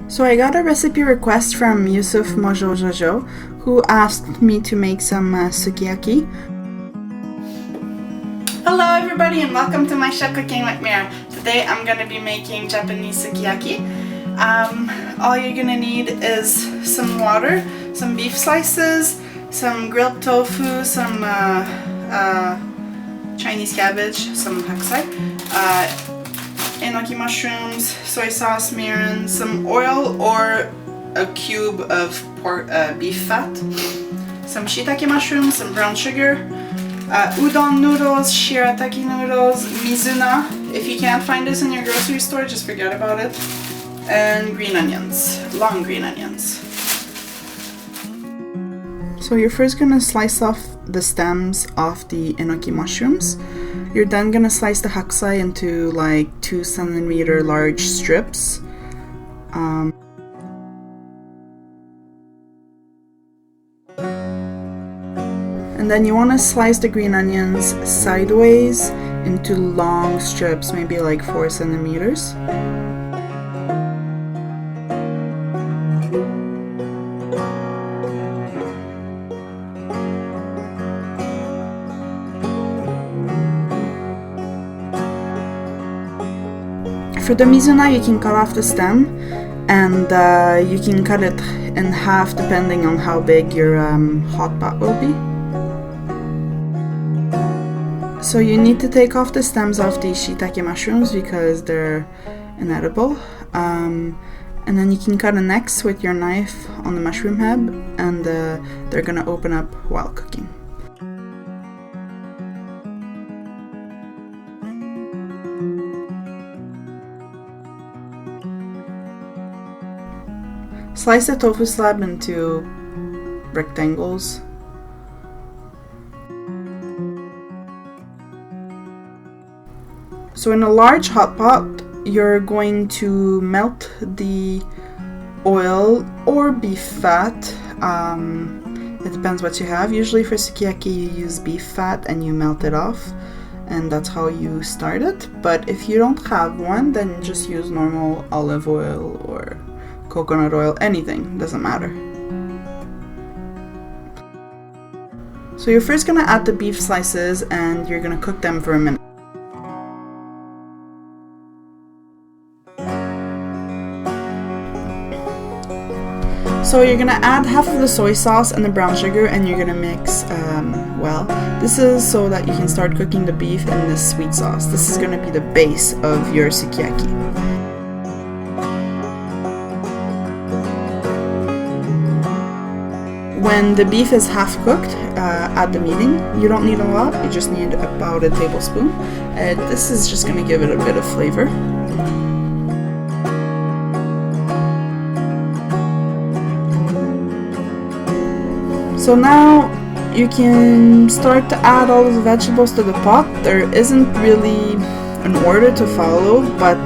So I got a recipe request from Yusuf Mojo Jojo, who asked me to make some sukiyaki. Hello everybody and welcome to my chef cooking with Mira. Today I'm going to be making Japanese sukiyaki. All you're going to need is some water, some beef slices, some grilled tofu, some Chinese cabbage, some hakusai, enoki mushrooms, soy sauce, mirin, some oil or a cube of beef fat, some shiitake mushrooms, some brown sugar, udon noodles, shirataki noodles, mizuna. If you can't find this in your grocery store, just forget about it. And green onions, long green onions. So you're first gonna slice off the stems of the enoki mushrooms. You're then gonna slice the hakusai into like 2 centimeter large strips. And then you want to slice the green onions sideways into long strips, maybe like 4 centimeters. For the mizuna, you can cut off the stem, and you can cut it in half depending on how big your hot pot will be. So you need to take off the stems of the shiitake mushrooms because they're inedible. And then you can cut an X with your knife on the mushroom head, and they're gonna open up while cooking. Slice the tofu slab into rectangles. So in a large hot pot, you're going to melt the oil or beef fat. It depends what you have. Usually for sukiyaki you use beef fat and you melt it off, and that's how you start it. But if you don't have one, then just use normal olive oil or coconut oil, anything, doesn't matter. So you're first gonna add the beef slices and you're gonna cook them for a minute. So you're gonna add half of the soy sauce and the brown sugar, and you're gonna mix well. This is so that you can start cooking the beef in this sweet sauce. This is gonna be the base of your sukiyaki. When the beef is half cooked, add the mirin. You don't need a lot, you just need about a tablespoon. This is just gonna give it a bit of flavor. So now you can start to add all of the vegetables to the pot. There isn't really an order to follow, but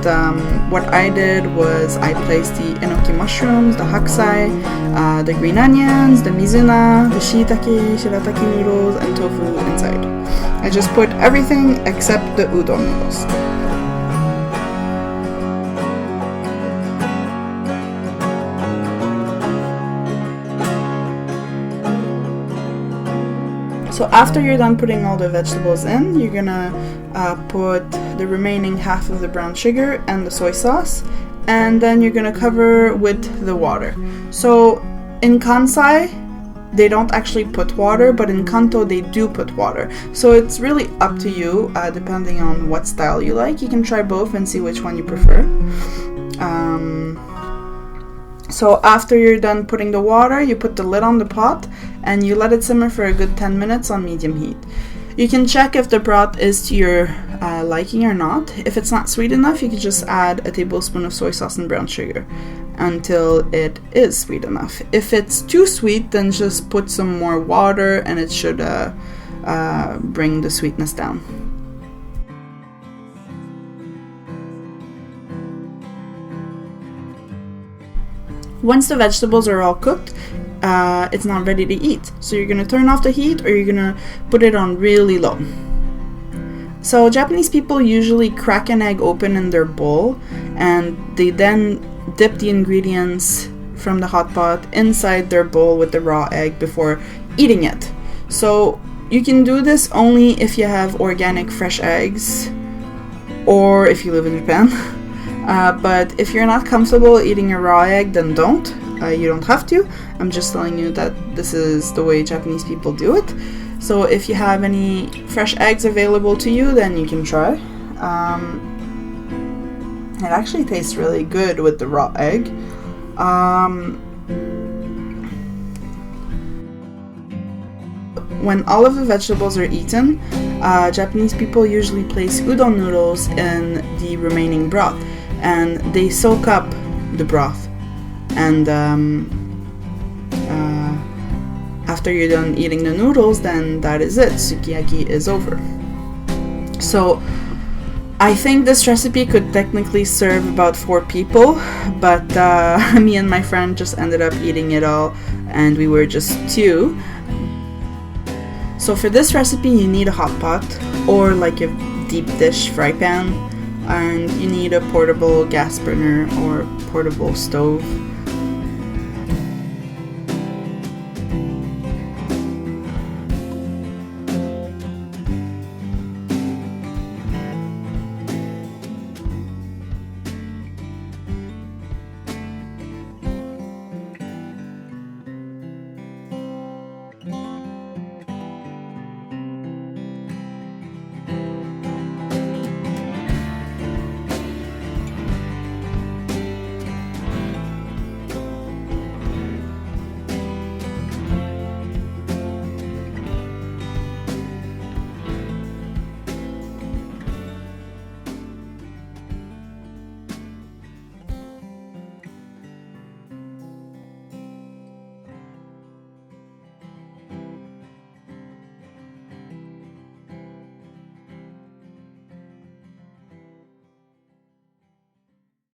what I did was I placed the enoki mushrooms, the hakusai, the green onions, the mizuna, the shirataki noodles, and tofu inside. I just put everything except the udon noodles. So after you're done putting all the vegetables in, you're gonna put the remaining half of the brown sugar and the soy sauce, and then you're gonna cover with the water. So in Kansai, they don't actually put water, but in Kanto they do put water. So it's really up to you, depending on what style you like. You can try both and see which one you prefer. So after you're done putting the water, you put the lid on the pot and you let it simmer for a good 10 minutes on medium heat. You can check if the broth is to your liking or not. If it's not sweet enough, you can just add a tablespoon of soy sauce and brown sugar until it is sweet enough. If it's too sweet, then just put some more water and it should bring the sweetness down. Once the vegetables are all cooked, it's not ready to eat. So you're gonna turn off the heat, or you're gonna put it on really low. So Japanese people usually crack an egg open in their bowl, and they then dip the ingredients from the hot pot inside their bowl with the raw egg before eating it. So you can do this only if you have organic fresh eggs or if you live in Japan. But if you're not comfortable eating a raw egg, then don't. You don't have to. I'm just telling you that this is the way Japanese people do it. So if you have any fresh eggs available to you, then you can try. It actually tastes really good with the raw egg. When all of the vegetables are eaten, Japanese people usually place udon noodles in the remaining broth, and they soak up the broth. And after you're done eating the noodles, then that is it. Sukiyaki is over. So I think this recipe could technically serve about 4 people, but me and my friend just ended up eating it all, and we were just 2. So for this recipe, you need a hot pot or like a deep dish fry pan, and you need a portable gas burner or portable stove.